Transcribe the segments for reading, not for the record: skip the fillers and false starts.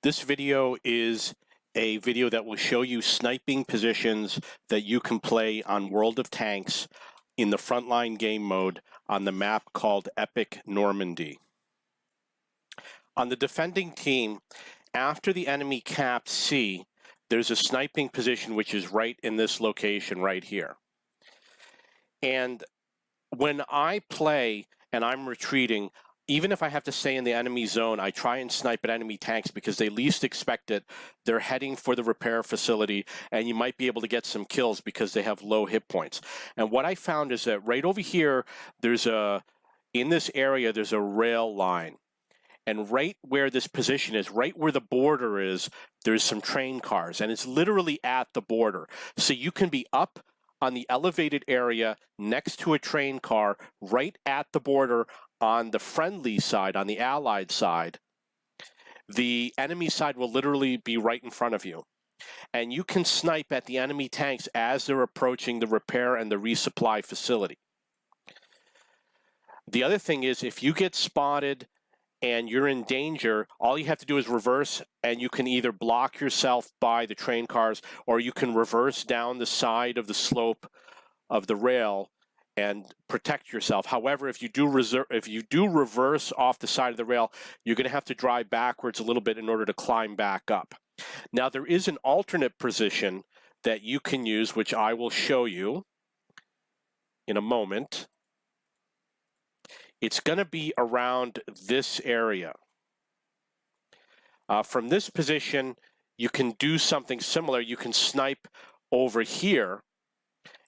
This video is a video that will show you sniping positions that you can play on World of Tanks in the Frontline game mode on the map called Epic Normandy. On the defending team, after the enemy caps C, there's a sniping position which is right in this location right here. And when I play and I'm retreating, even if I have to stay in the enemy zone, I try and snipe at enemy tanks because they least expect it. They're heading for the repair facility, and you might be able to get some kills because they have low hit points. And what I found is that right over here, in this area, there's a rail line. And right where this position is, right where the border is, there's some train cars, and it's literally at the border. So you can be up on the elevated area next to a train car right at the border on the friendly side, on the allied side. The enemy side will literally be right in front of you. And you can snipe at the enemy tanks as they're approaching the repair and the resupply facility. The other thing is, if you get spotted and you're in danger, all you have to do is reverse, and you can either block yourself by the train cars, or you can reverse down the side of the slope of the rail and protect yourself. However, if you do reverse off the side of the rail, you're going to have to drive backwards a little bit in order to climb back up. Now, there is an alternate position that you can use, which I will show you in a moment. It's going to be around this area. From this position, you can do something similar. You can snipe over here,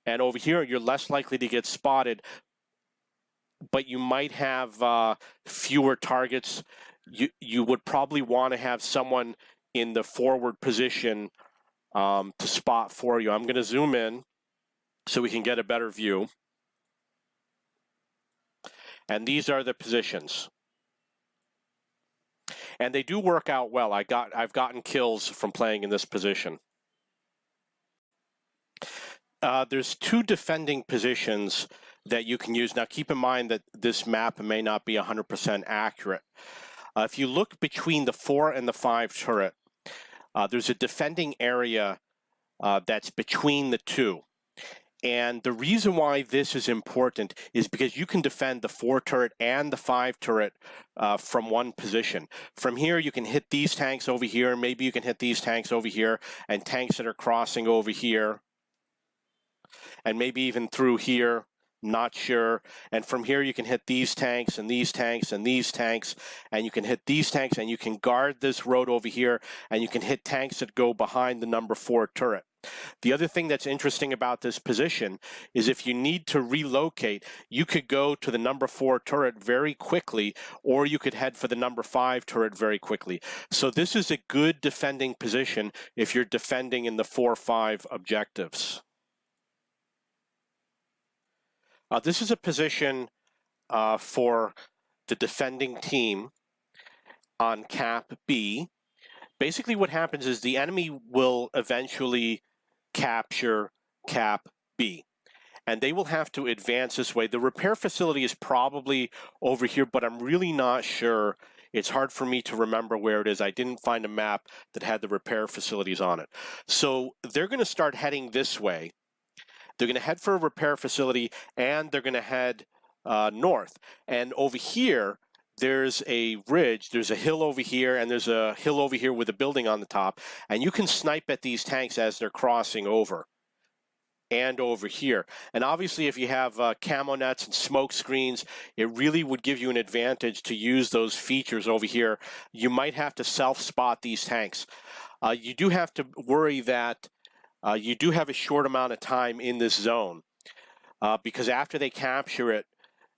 and over here you're less likely to get spotted, but you might have fewer targets. You would probably want to have someone in the forward position to spot for you. I'm going to zoom in so we can get a better view. And these are the positions. And they do work out well. I've gotten kills from playing in this position. There's two defending positions that you can use. Now keep in mind that this map may not be 100% accurate. If you look between the 4 and the 5 turret, there's a defending area that's between the two. And the reason why this is important is because you can defend the 4 turret and the 5 turret from one position. From here, you can hit these tanks over here. Maybe you can hit these tanks over here and tanks that are crossing over here. And maybe even through here, not sure. And from here, you can hit these tanks and these tanks and these tanks. And you can hit these tanks, and you can guard this road over here. And you can hit tanks that go behind the number 4 turret. The other thing that's interesting about this position is if you need to relocate, you could go to the number 4 turret very quickly, or you could head for the number 5 turret very quickly. So this is a good defending position if you're defending in the 4-5 objectives. This is a position for the defending team on Cap B. Basically what happens is the enemy will eventually capture Cap B, and they will have to advance this way. The repair facility is probably over here, but I'm really not sure. It's hard for me to remember where it is. I didn't find a map that had the repair facilities on it. So they're going to start heading this way. They're going to head for a repair facility, and they're going to head north. And over here, there's a ridge, there's a hill over here, and there's a hill over here with a building on the top. And you can snipe at these tanks as they're crossing over and over here. And obviously, if you have camo nets and smoke screens, it really would give you an advantage to use those features over here. You might have to self-spot these tanks. You do have to worry that you do have a short amount of time in this zone because after they capture it,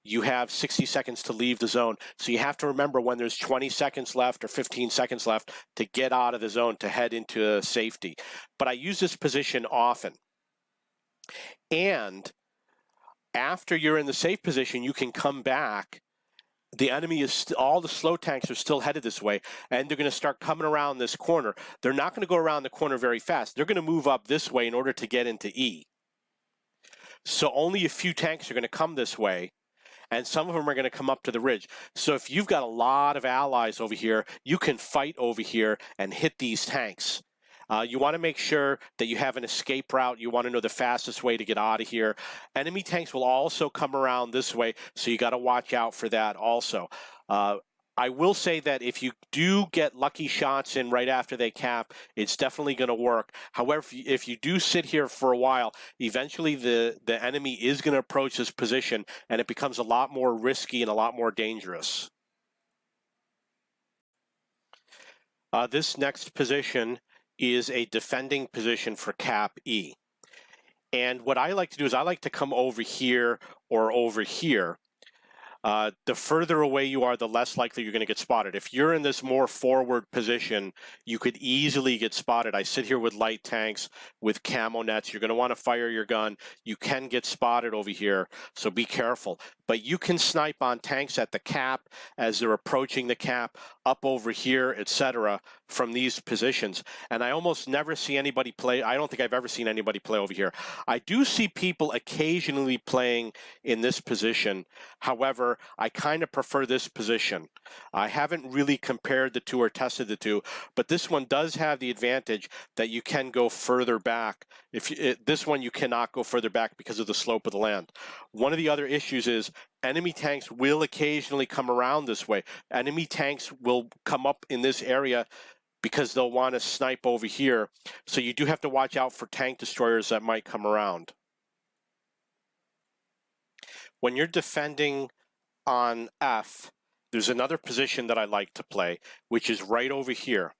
you have 60 seconds to leave the zone. So you have to remember when there's 20 seconds left or 15 seconds left to get out of the zone to head into safety. But I use this position often. And after you're in the safe position, you can come back. The enemy is, all the slow tanks are still headed this way, and they're going to start coming around this corner. They're not going to go around the corner very fast. They're going to move up this way in order to get into E. So only a few tanks are going to come this way. and some of them are going to come up to the ridge. So if you've got a lot of allies over here, you can fight over here and hit these tanks. You want to make sure that you have an escape route. You want to know the fastest way to get out of here. Enemy tanks will also come around this way, so you got to watch out for that also. I will say that if you do get lucky shots in right after they cap, it's definitely going to work. However, if you do sit here for a while, eventually the enemy is going to approach this position, and it becomes a lot more risky and a lot more dangerous. This next position is a defending position for cap E. And what I like to do is I like to come over here or over here. The further away you are, the less likely you're going to get spotted. If you're in this more forward position, you could easily get spotted. I sit here with light tanks, with camo nets. You're going to want to fire your gun. You can get spotted over here, so be careful. But you can snipe on tanks at the cap as they're approaching the cap, up over here, etc., from these positions. And I almost never see anybody play. I don't think I've ever seen anybody play over here. I do see people occasionally playing in this position. However, I kind of prefer this position. I haven't really compared the two or tested the two, but this one does have the advantage that you can go further back. This one you cannot go further back because of the slope of the land. One of the other issues is enemy tanks will occasionally come around this way. Enemy tanks will come up in this area because they'll want to snipe over here. So you do have to watch out for tank destroyers that might come around. When you're defending on F, there's another position that I like to play, which is right over here.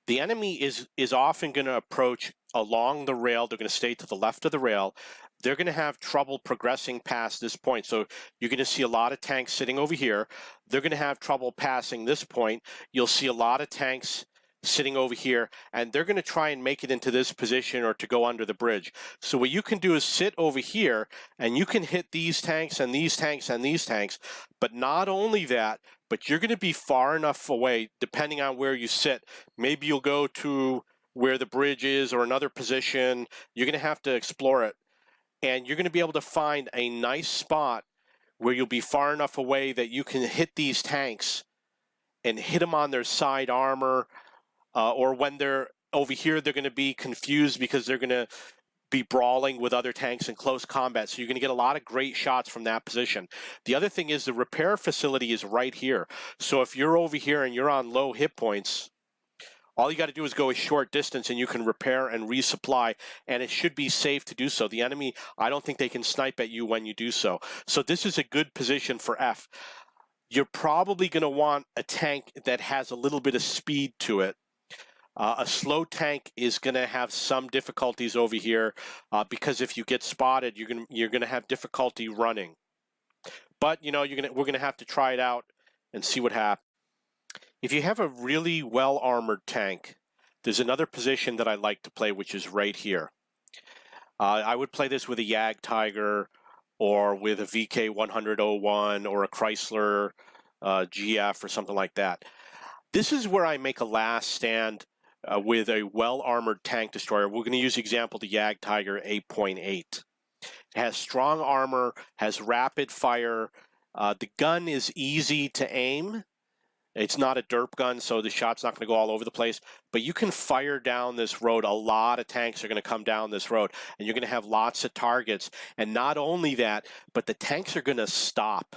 The enemy is often going to approach along the rail. They're going to stay to the left of the rail. They're going to have trouble progressing past this point. So you're going to see a lot of tanks sitting over here. They're going to have trouble passing this point. You'll see a lot of tanks sitting over here, and they're going to try and make it into this position or to go under the bridge. So what you can do is sit over here, and you can hit these tanks and these tanks and these tanks. But not only that, but you're going to be far enough away, depending on where you sit. Maybe you'll go to where the bridge is or another position. You're going to have to explore it. And you're going to be able to find a nice spot where you'll be far enough away that you can hit these tanks and hit them on their side armor, or when they're over here, they're going to be confused because they're going to be brawling with other tanks in close combat. So you're going to get a lot of great shots from that position. The other thing is the repair facility is right here. So if you're over here and you're on low hit points, all you got to do is go a short distance and you can repair and resupply, and it should be safe to do so. The enemy, I don't think they can snipe at you when you do so. So this is a good position for F. You're probably going to want a tank that has a little bit of speed to it. A slow tank is going to have some difficulties over here because if you get spotted, you're going to have difficulty running. But you know, we're going to have to try it out and see what happens. If you have a really well-armored tank, there's another position that I like to play, which is right here. I would play this with a Jagdtiger or with a VK100-01 or a Chrysler GF or something like that. This is where I make a last stand with a well-armored tank destroyer. We're going to use the example the Jagdtiger 8.8. It has strong armor, has rapid fire. The gun is easy to aim. It's not a derp gun, so the shot's not going to go all over the place. But you can fire down this road. A lot of tanks are going to come down this road, and you're going to have lots of targets. And not only that, but the tanks are going to stop.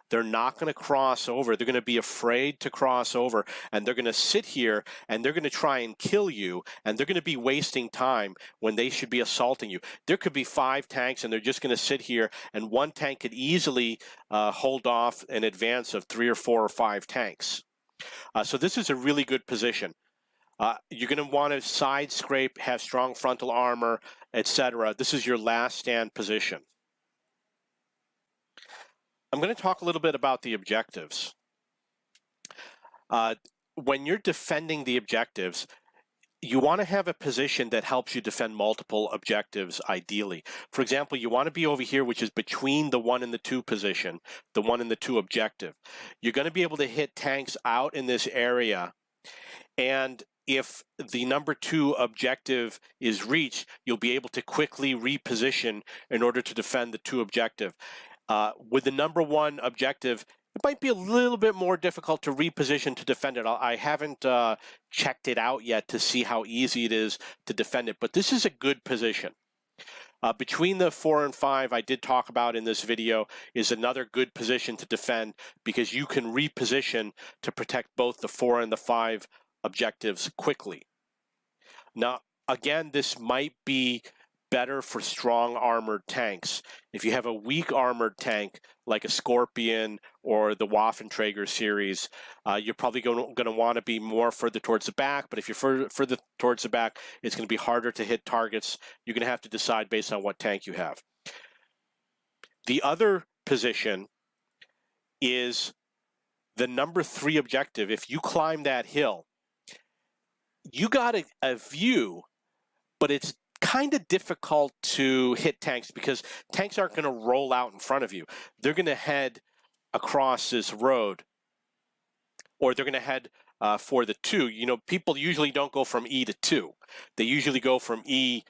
They're not going to cross over. They're going to be afraid to cross over, and they're going to sit here, and they're going to try and kill you, and they're going to be wasting time when they should be assaulting you. There could be 5 tanks, and they're just going to sit here, and one tank could easily hold off an advance of 3 or 4 or 5 tanks. So this is a really good position. You're going to want to side scrape, have strong frontal armor, etc. This is your last stand position. I'm going to talk a little bit about the objectives. When you're defending the objectives, you want to have a position that helps you defend multiple objectives, ideally. For example, you want to be over here, which is between the 1 and the 2 position, the 1 and the 2 objective. You're going to be able to hit tanks out in this area, and if the number 2 objective is reached, you'll be able to quickly reposition in order to defend the 2 objective. With the #1 objective, it might be a little bit more difficult to reposition to defend it. I haven't checked it out yet to see how easy it is to defend it, but this is a good position. Between the 4 and 5 I did talk about in this video is another good position to defend because you can reposition to protect both the 4 and the 5 objectives quickly. Now, again, this might be better for strong armored tanks. If you have a weak armored tank like a Scorpion or the Waffenträger series, you're probably going to want to be more further towards the back, but if you're further towards the back, it's going to be harder to hit targets. You're going to have to decide based on what tank you have. The other position is the #3 objective. If you climb that hill, you got a view, but it's kind of difficult to hit tanks because tanks aren't going to roll out in front of you. They're going to head across this road, or they're going to head for the 2. You know, people usually don't go from E to 2. They usually go from E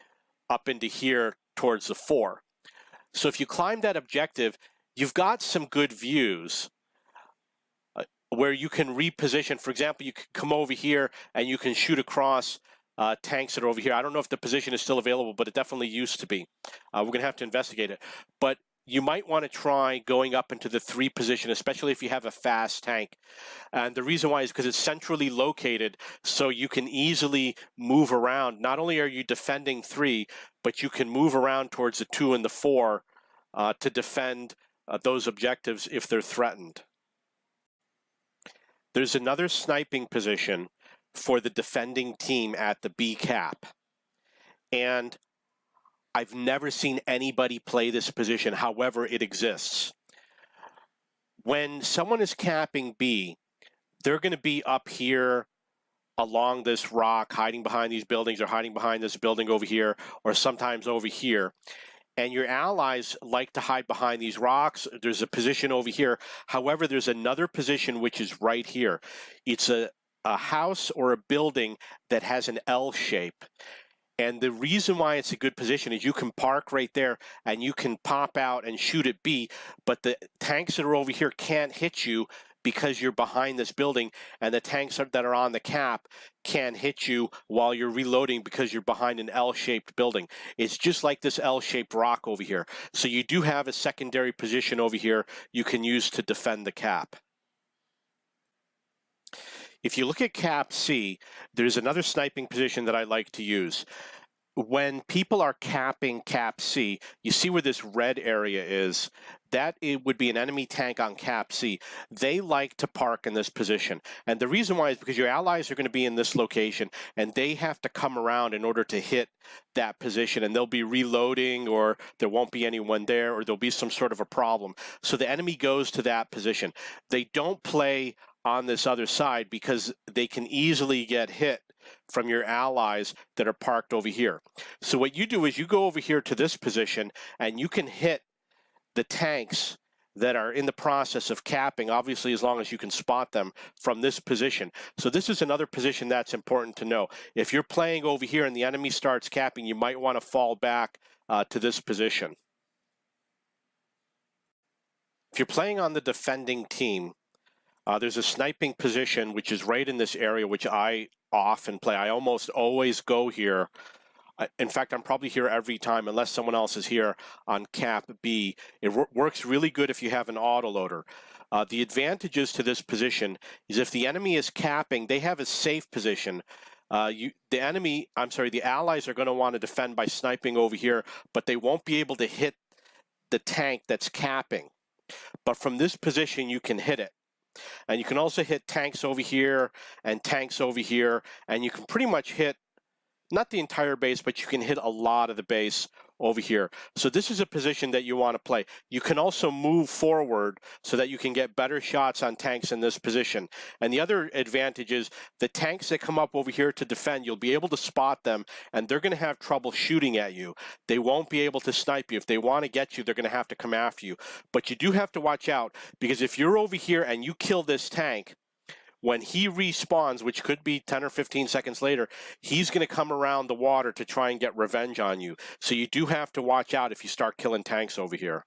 up into here towards the 4. So if you climb that objective, you've got some good views where you can reposition. For example, you could come over here and you can shoot across tanks that are over here. I don't know if the position is still available, but it definitely used to be. We're going to have to investigate it. But you might want to try going up into the 3 position, especially if you have a fast tank. And the reason why is because it's centrally located, so you can easily move around. Not only are you defending 3, but you can move around towards the 2 and the 4 to defend those objectives if they're threatened. There's another sniping position for the defending team at the B cap. And I've never seen anybody play this position, however it exists. When someone is capping B, they're going to be up here along this rock, hiding behind these buildings, or hiding behind this building over here, or sometimes over here. And your allies like to hide behind these rocks. There's a position over here. However, there's another position which is right here. It's a house or a building that has an L shape. And the reason why it's a good position is you can park right there and you can pop out and shoot at B, but the tanks that are over here can't hit you because you're behind this building, and the tanks that are on the cap can't hit you while you're reloading because you're behind an L-shaped building. It's just like this L-shaped rock over here. So you do have a secondary position over here you can use to defend the cap. If you look at cap C, there's another sniping position that I like to use. When people are capping cap C, you see where this red area is? That it would be an enemy tank on cap C. They like to park in this position. And the reason why is because your allies are going to be in this location and they have to come around in order to hit that position, and they'll be reloading, or there won't be anyone there, or there'll be some sort of a problem. So the enemy goes to that position. They don't play on this other side because they can easily get hit from your allies that are parked over here. So what you do is you go over here to this position and you can hit the tanks that are in the process of capping, obviously as long as you can spot them from this position. So this is another position that's important to know. If you're playing over here and the enemy starts capping, you might want to fall back to this position. If you're playing on the defending team, there's a sniping position which is right in this area, which I often play. I almost always go here. In fact, I'm probably here every time unless someone else is here on cap B. It works really good if you have an autoloader. The advantages to this position is if the enemy is capping, they have a safe position. The allies are going to want to defend by sniping over here, but they won't be able to hit the tank that's capping. But from this position, you can hit it. And you can also hit tanks over here and tanks over here, and you can pretty much hit, not the entire base, but you can hit a lot of the base over here. So this is a position that you want to play. You can also move forward so that you can get better shots on tanks in this position. And the other advantage is the tanks that come up over here to defend, you'll be able to spot them, and they're going to have trouble shooting at you. They won't be able to snipe you. If they want to get you, they're going to have to come after you. But you do have to watch out, because if you're over here and you kill this tank, when he respawns, which could be 10 or 15 seconds later, he's going to come around the water to try and get revenge on you. So you do have to watch out if you start killing tanks over here.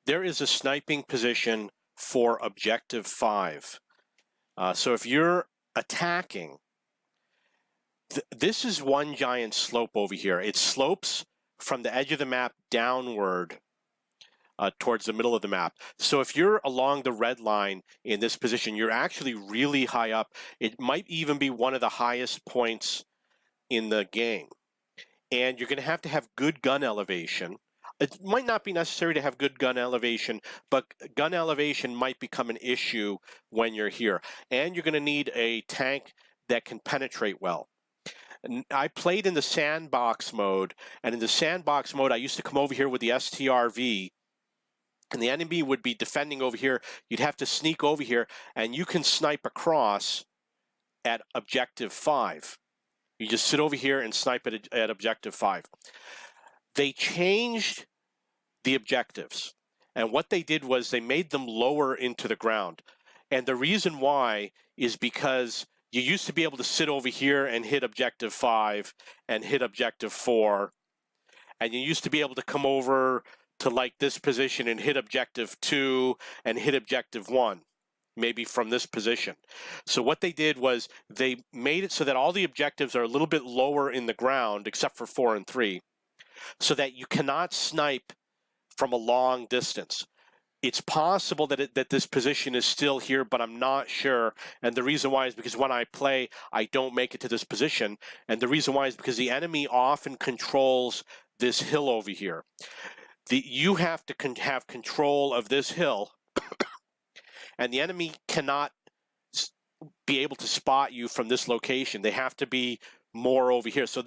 there is a sniping position for objective 5. So if you're attacking, this is one giant slope over here. It slopes from the edge of the map downward towards the middle of the map. So if you're along the red line in this position, you're actually really high up. It might even be one of the highest points in the game. And you're going to have good gun elevation. It might not be necessary to have good gun elevation, but gun elevation might become an issue when you're here. And you're going to need a tank that can penetrate well. And I played in the sandbox mode, and in the sandbox mode, I used to come over here with the STRV, and the enemy would be defending over here. You'd have to sneak over here, and you can snipe across at objective 5. You just sit over here and snipe at objective 5. They changed the objectives, and what they did was they made them lower into the ground. And the reason why is because you used to be able to sit over here and hit objective 5 and hit objective 4, and you used to be able to come over to like this position and hit objective 2 and hit objective 1, maybe from this position. So what they did was they made it so that all the objectives are a little bit lower in the ground, except for 4 and 3, so that you cannot snipe from a long distance. It's possible that this position is still here, but I'm not sure. And the reason why is because when I play, I don't make it to this position. And the reason why is because the enemy often controls this hill over here. You have to have control of this hill, and the enemy cannot be able to spot you from this location. They have to be more over here. So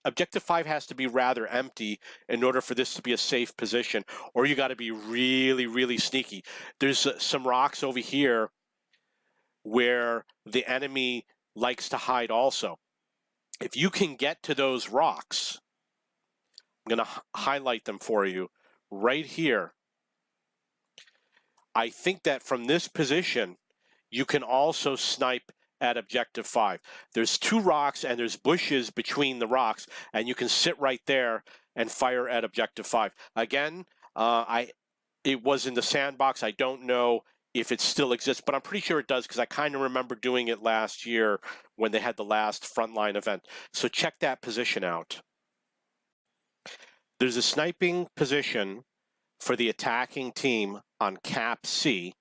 objective 5 has to be rather empty in order for this to be a safe position, or you got to be really, really sneaky. There's some rocks over here where the enemy likes to hide also. If you can get to those rocks, I'm going to highlight them for you right here. I think that from this position, you can also snipe at objective 5. There's 2 rocks and there's bushes between the rocks, and you can sit right there and fire at objective 5. Again, it was in the sandbox. I don't know if it still exists, but I'm pretty sure it does because I kind of remember doing it last year when they had the last Frontline event. So check that position out. There's a sniping position for the attacking team on Cap C.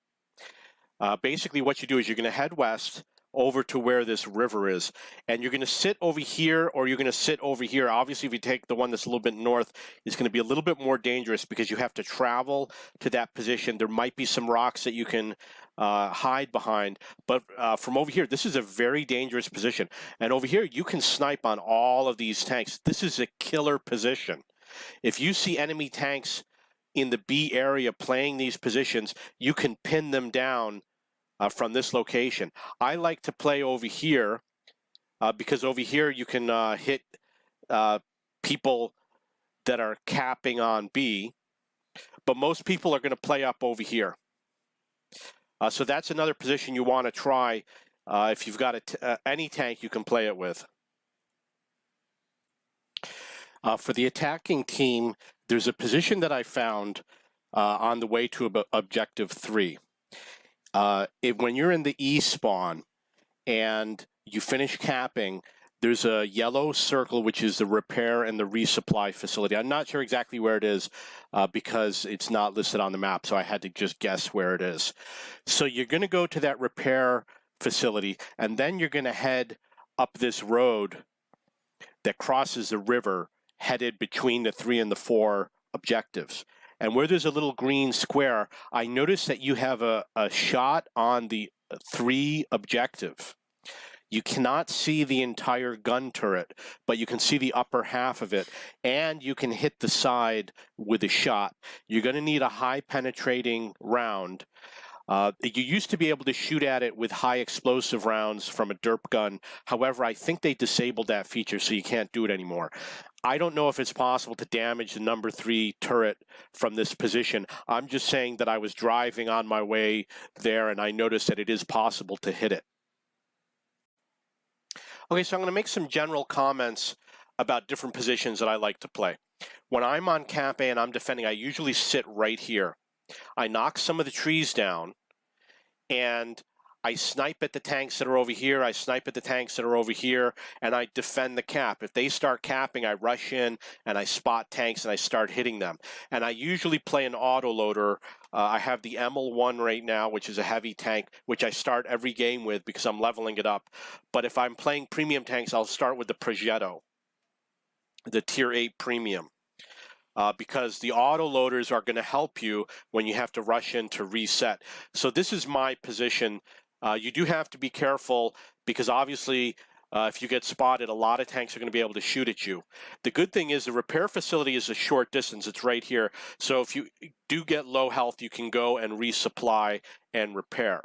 Basically what you do is you're going to head west over to where this river is, and you're going to sit over here or you're going to sit over here. Obviously, if you take the one that's a little bit north, it's going to be a little bit more dangerous because you have to travel to that position. There might be some rocks that you can hide behind, but from over here, this is a very dangerous position. And over here, you can snipe on all of these tanks. This is a killer position. If you see enemy tanks in the B area playing these positions, you can pin them down from this location. I like to play over here because over here you can hit people that are capping on B, but most people are going to play up over here. So that's another position you want to try if you've got any tank you can play it with. For the attacking team, there's a position that I found on the way to objective 3. When you're in the E spawn and you finish capping, there's a yellow circle, which is the repair and the resupply facility. I'm not sure exactly where it is because it's not listed on the map, so I had to just guess where it is. So you're going to go to that repair facility, and then you're going to head up this road that crosses the river, headed between the 3 and the 4 objectives. And where there's a little green square, I noticed that you have a shot on the 3 objective. You cannot see the entire gun turret, but you can see the upper half of it, and you can hit the side with a shot. You're going to need a high penetrating round. You used to be able to shoot at it with high explosive rounds from a derp gun. However, I think they disabled that feature, so you can't do it anymore. I don't know if it's possible to damage the number 3 turret from this position. I'm just saying that I was driving on my way there, and I noticed that it is possible to hit it. Okay, so I'm going to make some general comments about different positions that I like to play. When I'm on Cap A and I'm defending, I usually sit right here. I knock some of the trees down, and I snipe at the tanks that are over here, I snipe at the tanks that are over here, and I defend the cap. If they start capping, I rush in and I spot tanks and I start hitting them. And I usually play an autoloader. I have the ML1 right now, which is a heavy tank, which I start every game with because I'm leveling it up. But if I'm playing premium tanks, I'll start with the Progetto, the Tier 8 Premium. Because the autoloaders are going to help you when you have to rush in to reset. So this is my position. You do have to be careful because obviously if you get spotted, a lot of tanks are going to be able to shoot at you. The good thing is the repair facility is a short distance. It's right here. So if you do get low health, you can go and resupply and repair.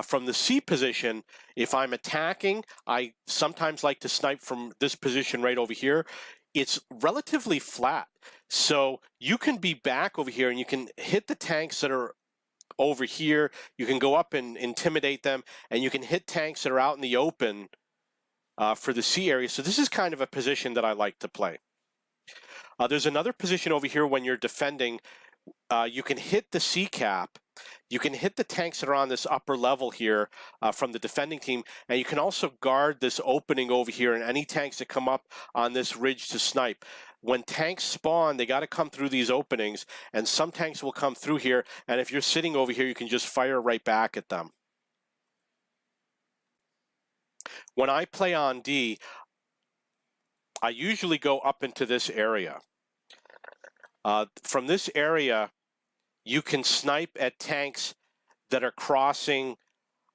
From the C position, if I'm attacking, I sometimes like to snipe from this position right over here. It's relatively flat, so you can be back over here and you can hit the tanks that are over here. You can go up and intimidate them, and you can hit tanks that are out in the open for the C area. So this is kind of a position that I like to play. There's another position over here when you're defending. You can hit the C cap. You can hit the tanks that are on this upper level here from the defending team, and you can also guard this opening over here and any tanks that come up on this ridge to snipe. When tanks spawn, they got to come through these openings, and some tanks will come through here, and if you're sitting over here, you can just fire right back at them. When I play on D, I usually go up into this area. From this area, you can snipe at tanks that are crossing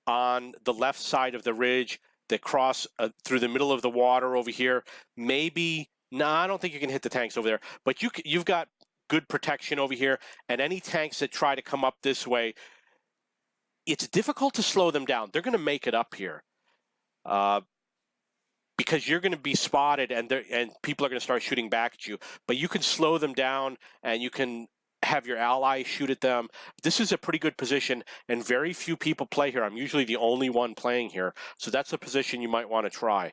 on the left side of the ridge, that cross through the middle of the water over here. Maybe, no, I don't think you can hit the tanks over there, but you've got good protection over here, and any tanks that try to come up this way, it's difficult to slow them down. They're going to make it up here because you're going to be spotted, and people are going to start shooting back at you, but you can slow them down, and you can have your ally shoot at them. This is a pretty good position, and very few people play here. I'm usually the only one playing here, so that's a position you might want to try.